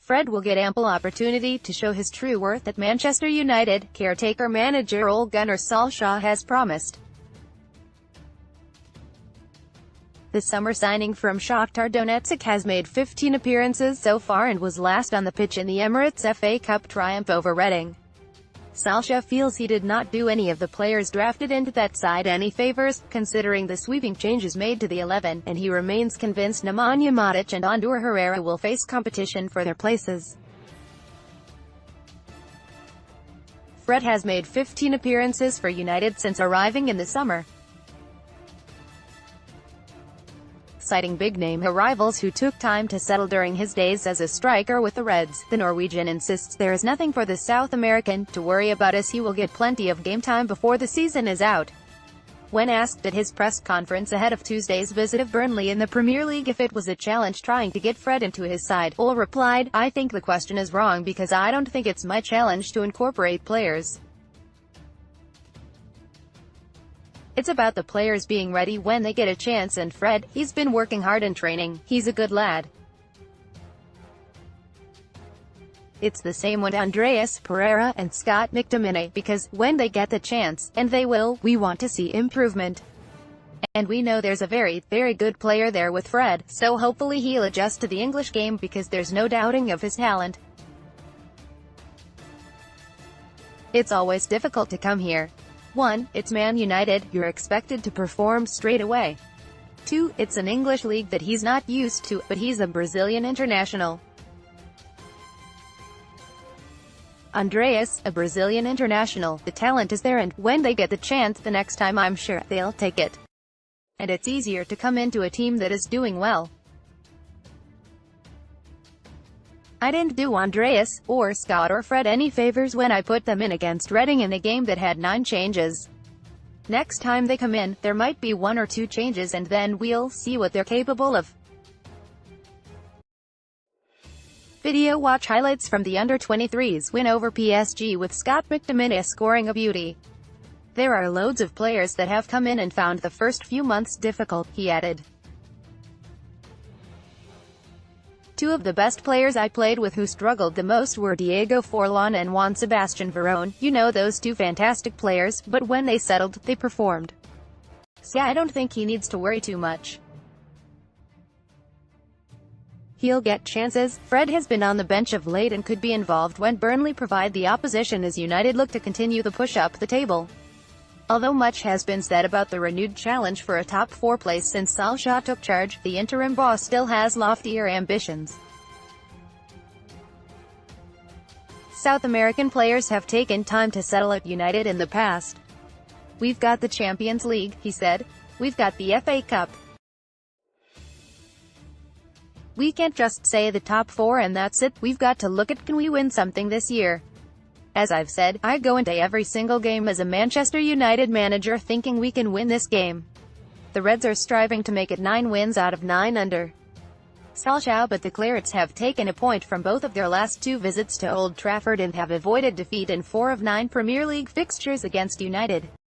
Fred will get ample opportunity to show his true worth at Manchester United, caretaker manager Ole Gunnar Solskjaer has promised. The summer signing from Shakhtar Donetsk has made 15 appearances so far and was last on the pitch in the Emirates FA Cup triumph over Reading. Solskjaer feels he did not do any of the players drafted into that side any favours, considering the sweeping changes made to the 11, and he remains convinced Nemanja, Matic and Herrera will face competition for their places. Fred has made 15 appearances for United since arriving in the summer, citing big-name arrivals who took time to settle during his days as a striker with the Reds. The Norwegian insists there is nothing for the South American to worry about as he will get plenty of game time before the season is out. When asked at his press conference ahead of Tuesday's visit of Burnley in the Premier League if it was a challenge trying to get Fred into his side, Ole replied, "I think the question is wrong because I don't think it's my challenge to incorporate players. It's about the players being ready when they get a chance, and Fred, he's been working hard in training, he's a good lad. It's the same with Andreas Herrera and Scott McTominay, because, when they get the chance, and they will, we want to see improvement. And we know there's a very, very good player there with Fred, so hopefully he'll adjust to the English game because there's no doubting of his talent. It's always difficult to come here. 1. It's Man United, you're expected to perform straight away. 2. It's an English league that he's not used to, but he's a Brazilian international. Andreas, a Brazilian international, the talent is there and, when they get the chance the next time I'm sure, they'll take it. And it's easier to come into a team that is doing well. I didn't do Andreas, or Scott or Fred any favours when I put them in against Reading in the game that had 9 changes. Next time they come in, there might be 1 or 2 changes and then we'll see what they're capable of." Video watch highlights from the under-23s win over PSG with Scott McTominay scoring a beauty. "There are loads of players that have come in and found the first few months difficult," he added. "Two of the best players I played with who struggled the most were Diego Forlan and Juan Sebastian Veron. You know, those 2 fantastic players, but when they settled, they performed. So I don't think he needs to worry too much. He'll get chances." Fred has been on the bench of late and could be involved when Burnley provide the opposition as United look to continue the push up the table. Although much has been said about the renewed challenge for a top 4 place since Solskjaer took charge, the interim boss still has loftier ambitions. South American players have taken time to settle at United in the past. "We've got the Champions League," he said. "We've got the FA Cup. We can't just say the top 4 and that's it. We've got to look at can we win something this year. As I've said, I go into every single game as a Manchester United manager thinking we can win this game. The Reds are striving to make it 9 wins out of 9 under Solskjaer, but the Clarets have taken a point from both of their last 2 visits to Old Trafford and have avoided defeat in 4 of 9 Premier League fixtures against United.